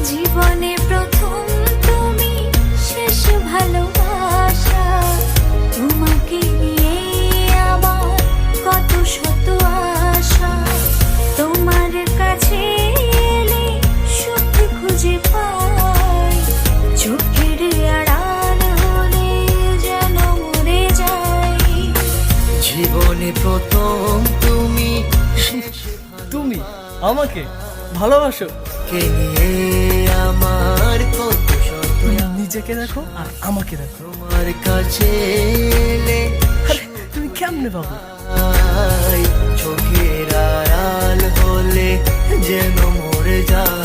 জীবনে প্রথম তুমি, শেষ ভালোবাসা। তোমাকে নিয়ে আমার কত শত আশা। তোমার কাছে এলে সুখ খুঁজে পাই, চোখের আড়াল হলে যেন মরে যাই। জীবনে প্রথম তুমি, তুমি আমাকে ভালোবাসো? কে নিয়ে আমার কত শত নিজেকে দেখো আর আমাকে দেখো। তোমার কাছে এলে আরে তুমি কেমনে পাবো? চোখের আড়াল হলে যেন মরে যায়।